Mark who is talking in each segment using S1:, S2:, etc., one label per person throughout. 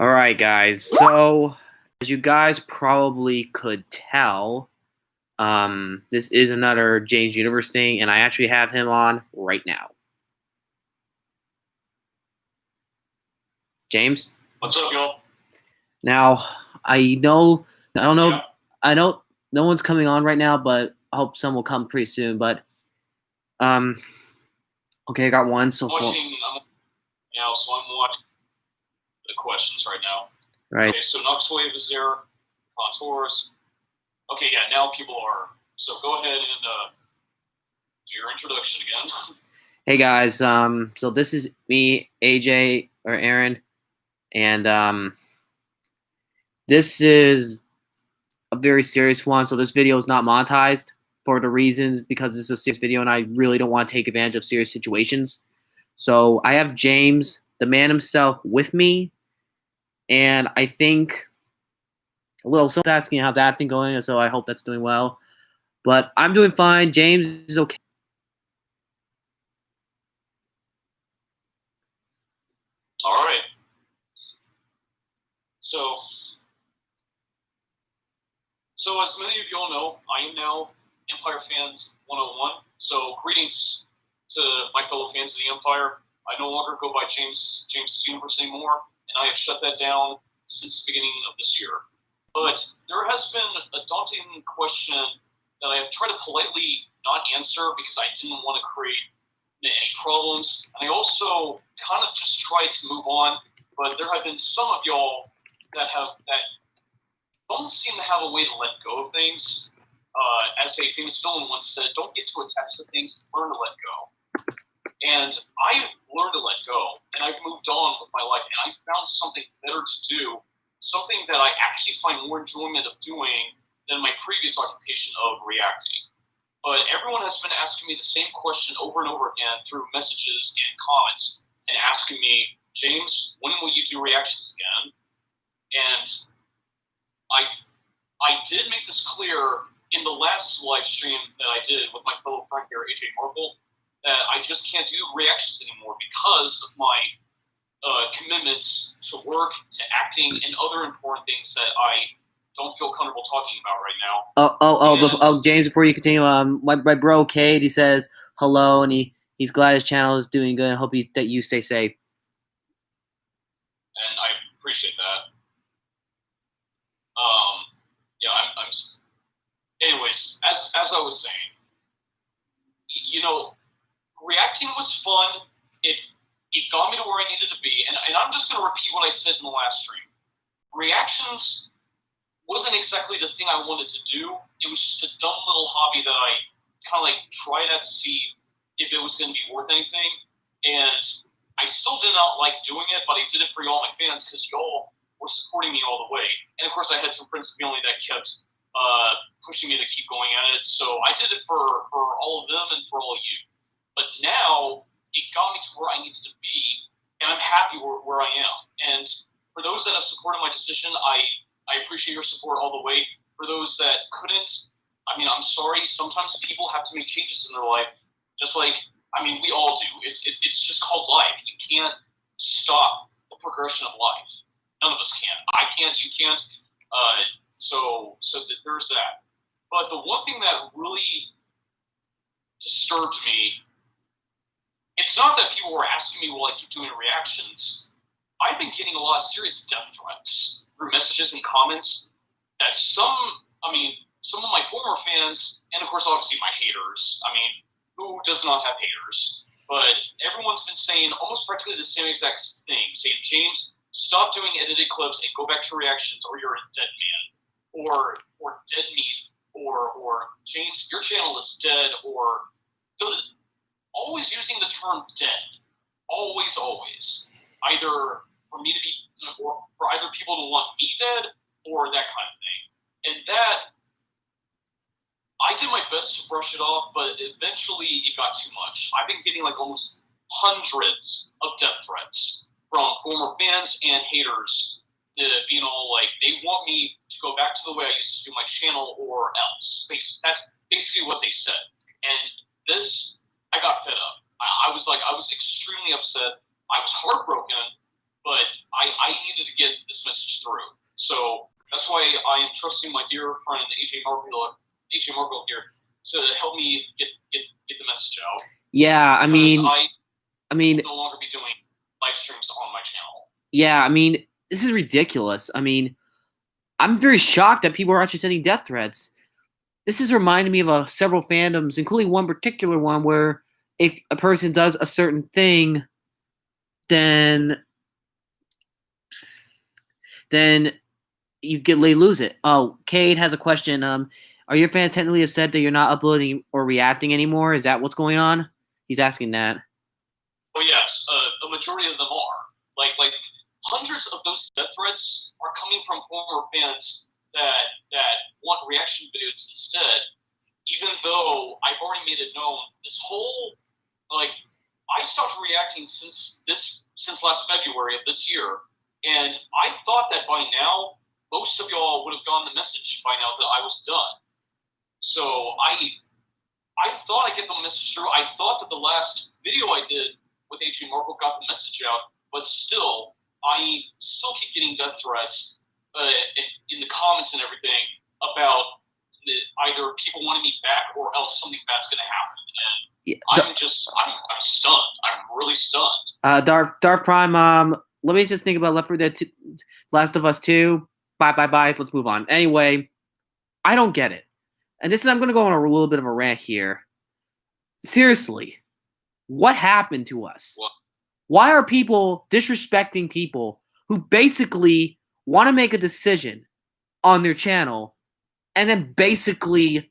S1: All right, guys. So, as you guys probably could tell, this is another James YouNiverse thing, and I actually have him on right now. James?
S2: What's up, y'all?
S1: Now, I know, I don't know,
S2: Yeah.
S1: I know no one's coming on right now, but I hope some will come pretty soon. But, um, okay, I got one. So,
S2: I'm watching the questions right now.
S1: right.
S2: Okay, so Nuxwave is there, Contours. Okay, yeah, now people are. So go ahead and do your introduction again.
S1: Hey guys, so this is me, AJ or Aaron, and this is a very serious one. So this video is not monetized for the reasons because this is a serious video and I really don't want to take advantage of serious situations. So I have James, the man himself, with me, and I think someone's asking how's acting going, so I hope that's doing well. But I'm doing fine. James is okay.
S2: All right. So as many of y'all know, I am now Empire Fans 101. So greetings to my fellow fans of the Empire. I no longer go by James YouNiverse anymore, and I have shut that down since the beginning of this year. But there has been a daunting question that I have tried to politely not answer because I didn't want to create any problems. And I also kind of just tried to move on, but there have been some of y'all that don't seem to have a way to let go of things. As a famous villain once said, don't get too attached to things, learn to let go. And I've learned to let go, and I've moved on with my life, and I found something better to do, something that I actually find more enjoyment of doing than my previous occupation of reacting. But everyone has been asking me the same question over and over again through messages and comments, and asking me, James, when will you do reactions again? And I did make this clear in the last live stream that I did with my fellow friend here, AJ Marvel, that I just can't do reactions anymore because of my commitments to work, to acting, and other important things that I don't feel comfortable talking about right now.
S1: James, before you continue, my bro Cade, he says hello, and he's glad his channel is doing good. I hope that you stay safe.
S2: And I appreciate that. Yeah, I'm. Anyways, as I was saying, reacting was fun. It got me to where I needed to be, and I'm just going to repeat what I said in the last stream. Reactions wasn't exactly the thing I wanted to do. It was just a dumb little hobby that I kind of like tried out to see if it was going to be worth anything. And I still did not like doing it, but I did it for y'all, my fans, because y'all were supporting me all the way. And of course, I had some friends of family that kept pushing me to keep going at it. So I did it for all of them and for all of you. But now it got me to where I needed to be, and I'm happy where I am. And for those that have supported my decision, I appreciate your support all the way. For those that couldn't, I mean, I'm sorry. Sometimes people have to make changes in their life, just like, I mean, we all do. It's just called life. You can't stop the progression of life. None of us can. I can't. You can't. So there's that. But the one thing that really disturbed me, it's not that people were asking me, will I keep doing reactions? I've been getting a lot of serious death threats through messages and comments that some of my former fans, and of course, obviously my haters. I mean, who does not have haters? But everyone's been saying almost practically the same exact thing, saying, James, stop doing edited clips and go back to reactions, or you're a dead man, or dead meat, or James, your channel is dead, or always using the term dead. Always. Either for me to be, or for either people to want me dead, or that kind of thing. And that, I did my best to brush it off, but eventually it got too much. I've been getting like almost hundreds of death threats from former fans and haters, being all like, they want me to go back to the way I used to do my channel or else. That's basically what they said. And this, I got fed up. I was extremely upset. I was heartbroken, but I needed to get this message through. So that's why I am trusting my dear friend AJ Markle here to help me get the message out.
S1: Yeah, I mean,
S2: I will no longer be doing live streams on my channel.
S1: Yeah, I mean, this is ridiculous. I mean, I'm very shocked that people are actually sending death threats. This is reminding me of several fandoms, including one particular one where if a person does a certain thing, then they lose it. Oh, Cade has a question. Are your fans technically upset that you're not uploading or reacting anymore? Is that what's going on? He's asking that.
S2: Oh yes, a majority of them are. Like hundreds of those death threats are coming from former fans that want reaction videos instead. Even though I've already made it known, this whole I stopped reacting since last February of this year, and I thought that by now most of y'all would have gotten the message by now that I was done. So I thought I'd get the message through. I thought that the last video I did with AJ Markle got the message out, but still, I still keep getting death threats in the comments and everything about either people wanting me back or else something bad's going to happen. And I'm stunned. I'm really stunned.
S1: Dark Prime, let me just think about Left 4 Dead 2, Last of Us 2. Bye. Let's move on. Anyway, I don't get it. And I'm going to go on a little bit of a rant here. Seriously, what happened to us?
S2: What?
S1: Why are people disrespecting people who basically want to make a decision on their channel and then basically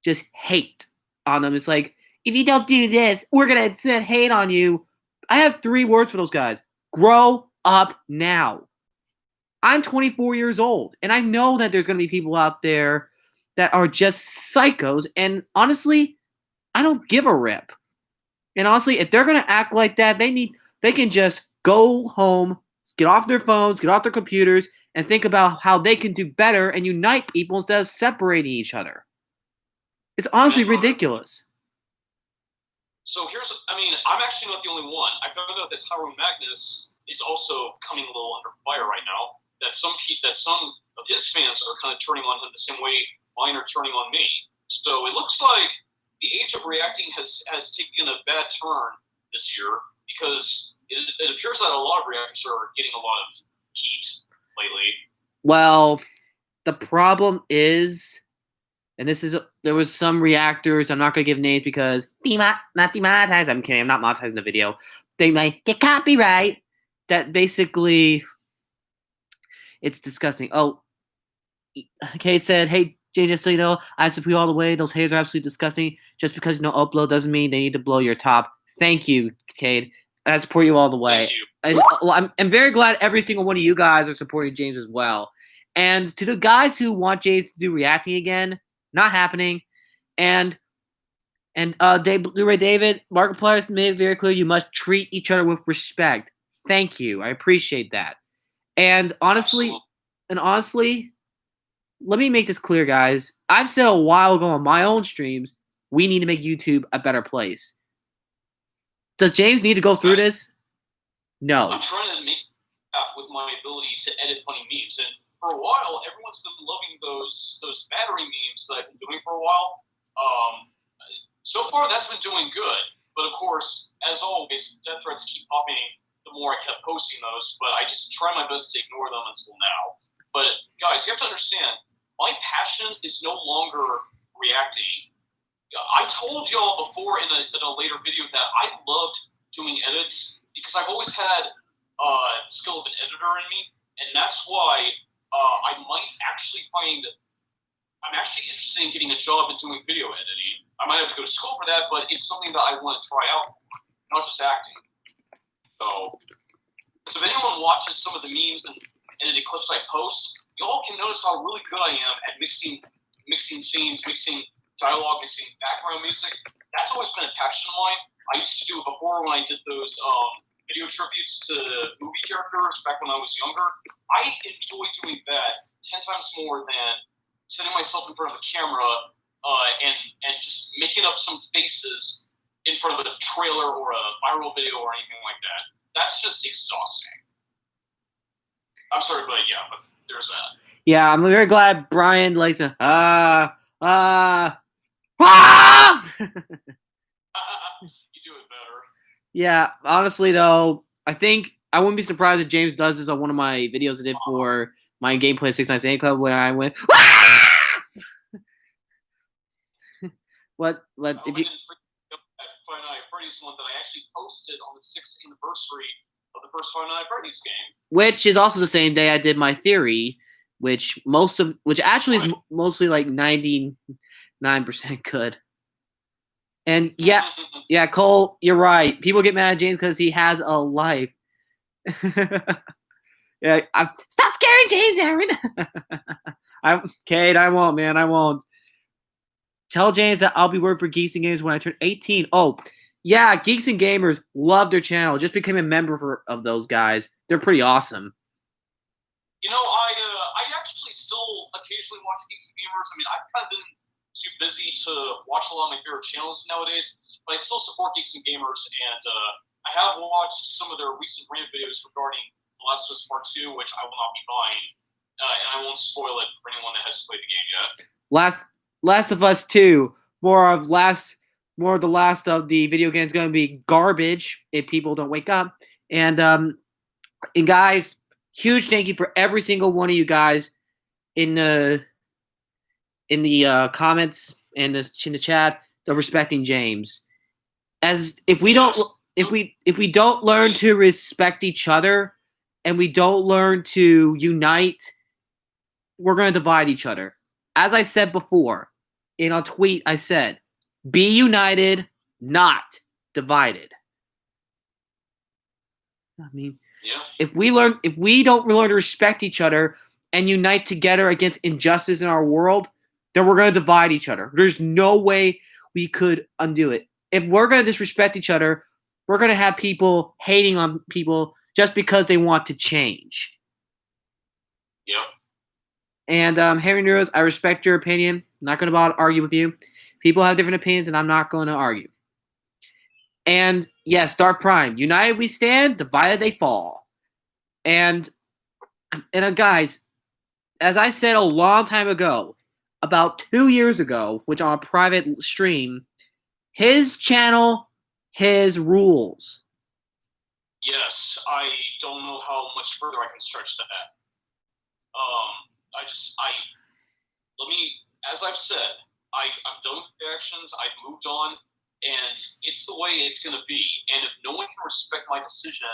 S1: just hate on them? It's like, if you don't do this, we're going to send hate on you. I have 3 words for those guys. Grow up now. I'm 24 years old, and I know that there's going to be people out there that are just psychos, and honestly, I don't give a rip. And honestly, if they're going to act like that, they can just go home, get off their phones, get off their computers, and think about how they can do better and unite people instead of separating each other. It's honestly ridiculous.
S2: So I'm actually not the only one. I found out that Tyrone Magnus is also coming a little under fire right now. That some of his fans are kind of turning on him the same way mine are turning on me. So it looks like the age of reacting has taken a bad turn this year because it appears that a lot of reactors are getting a lot of heat lately.
S1: Well, the problem is, and there was some reactors, I'm not going to give names because not demonetized. I'm kidding. I'm not monetizing the video. They might get copyright. That basically, it's disgusting. Oh, Kate said, hey, Jay, just so you know, I support you all the way. Those haters are absolutely disgusting. Just because you don't upload doesn't mean they need to blow your top. Thank you, Cade. I support you all the way. And I'm very glad every single one of you guys are supporting James as well. And to the guys who want James to do reacting again, not happening. And Blu-ray David, Markiplier made it very clear you must treat each other with respect. Thank you. I appreciate that. And honestly, let me make this clear, guys. I've said a while ago on my own streams, we need to make YouTube a better place. Does James need to go through this? No.
S2: I'm trying to make with my ability to edit funny memes, and for a while, everyone's been loving those battery memes that I've been doing for a while. So far, that's been doing good. But of course, as always, death threats keep popping the more I kept posting those, but I just try my best to ignore them until now. But guys, you have to understand, my passion is no longer reacting. I told y'all before in a later video that I loved doing edits because I've always had the skill of an editor in me, and that's why I might actually I'm actually interested in getting a job in doing video editing. I might have to go to school for that, but it's something that I want to try out, not just acting. So if anyone watches some of the memes and edited clips I post, y'all can notice how really good I am at mixing scenes, mixing dialogue, mixing background music. That's always been a passion of mine. I used to do it before when I did those video tributes to movie characters back when I was younger. I enjoy doing that 10 times more than setting myself in front of a camera and just making up some faces in front of a trailer or a viral video or anything like that. That's just exhausting. I'm sorry, but yeah, but there's that.
S1: Yeah, I'm very glad Brian likes to
S2: You do it better.
S1: Yeah, honestly though, I think I wouldn't be surprised if James does this on one of my videos I did for my gameplay 698 Club where I went what if you
S2: At Five Nights at Freddy's one that I actually posted on the 6th anniversary of the first Five Nights at Freddy's game,
S1: which is also the same day I did my theory, which actually is mostly like 99% good. And yeah, Cole, you're right. People get mad at James because he has a life. Yeah, stop scaring James, Aaron. Kate, I won't, man. I won't. Tell James that I'll be working for Geeks and Gamers when I turn 18. Oh, yeah, Geeks and Gamers love their channel. Just became a member of those guys. They're pretty awesome.
S2: You know, I actually still occasionally watch Geeks and Gamers. I mean, I've kind of been too busy to watch a lot of my favorite channels nowadays, but I still support Geeks and Gamers, and I have watched some of their recent rant videos regarding The Last of Us Part 2, which I will not be buying, and I won't spoil it for anyone that hasn't played the game yet.
S1: Last of Us 2, more of the last of the video games going to be garbage if people don't wake up. And guys, huge thank you for every single one of you guys in the comments and in the chat of respecting James. As if we don't learn to respect each other and we don't learn to unite, we're going to divide each other. As I said before, in a tweet, I said, be united, not divided. I mean,
S2: yeah.
S1: If we don't learn to respect each other and unite together against injustice in our world, then we're going to divide each other. There's no way we could undo it. If we're going to disrespect each other, we're going to have people hating on people just because they want to change.
S2: Yep.
S1: And Harry Neros, I respect your opinion. I'm not going to argue with you. People have different opinions, and I'm not going to argue. And yes, Dark Prime. United we stand, divided they fall. And guys, as I said a long time ago, about 2 years ago, which on a private stream, his channel, his rules.
S2: Yes, I don't know how much further I can stretch that. As I've said, I'm done with reactions. I've moved on, and it's the way it's going to be. And if no one can respect my decision,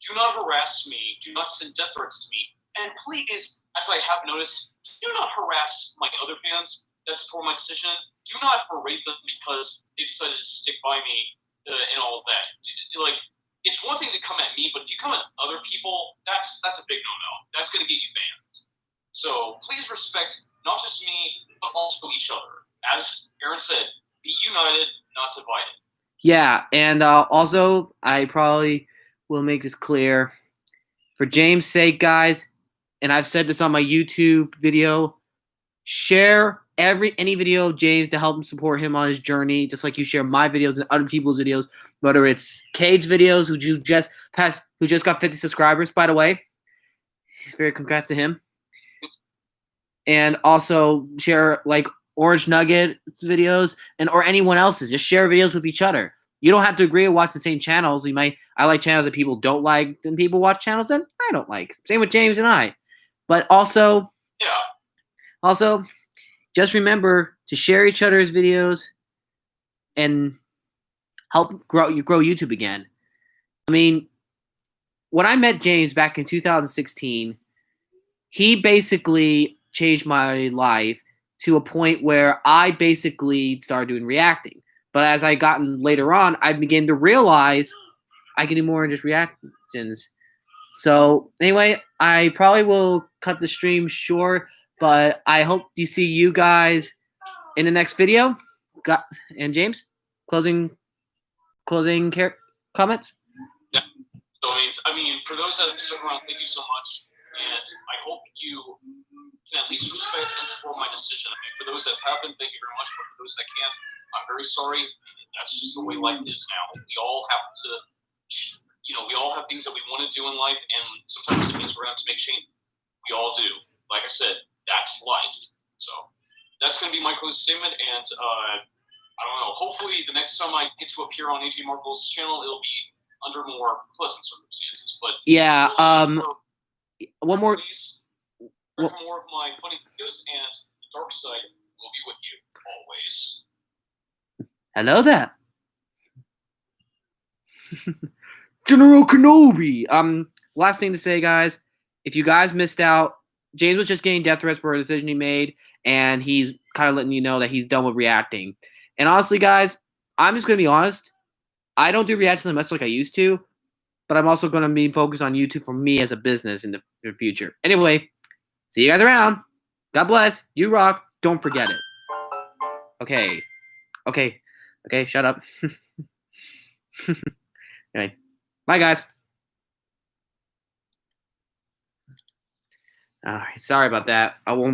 S2: do not harass me. Do not send death threats to me. And please, as I have noticed, do not harass my other fans that support my decision. Do not berate them because they decided to stick by me and all of that. Like, it's one thing to come at me, but if you come at other people, that's a big no-no. That's going to get you banned. So please respect not just me, but also each other. As Aaron said, be united, not divided.
S1: Yeah, and also, I probably will make this clear. For James' sake, guys, and I've said this on my YouTube video, share any video of James to help him support him on his journey, just like you share my videos and other people's videos, whether it's Cade's videos, who just got 50 subscribers, by the way. He's very congrats to him. And also share like Orange Nugget's videos or anyone else's. Just share videos with each other. You don't have to agree or watch the same channels. I like channels that people don't like, and people watch channels that I don't like. Same with James and I. But also, just remember to share each other's videos and help grow YouTube again. I mean, when I met James back in 2016, he basically changed my life to a point where I basically started doing reacting. But as I gotten later on, I began to realize I can do more than just reactions. So anyway, I probably will cut the stream short, but I hope to see you guys in the next video. And James, closing comments?
S2: Yeah. So I mean, for those that have stuck around, thank you so much, and I hope you can at least respect and support my decision. I mean, for those that haven't, thank you very much, but for those that can't, I'm very sorry. That's just the way life is now. We all have to, we all have things that we want to do in life, and sometimes it means we're going to have to make change. We all do. Like I said, that's life. So that's going to be my closing statement. And I don't know. Hopefully, the next time I get to appear on AJ Marvel's channel, it'll be under more pleasant circumstances. But
S1: yeah. One more.
S2: For more of my funny videos, and the dark side will be with you always.
S1: Hello there. General Kenobi. Last thing to say, guys. If you guys missed out, James was just getting death threats for a decision he made, and he's kind of letting you know that he's done with reacting. And honestly, guys, I'm just going to be honest. I don't do reactions much like I used to, but I'm also going to be focused on YouTube for me as a business in the future. Anyway, see you guys around. God bless. You rock. Don't forget it. Okay, shut up. Anyway, bye, guys. All right, sorry about that. I won't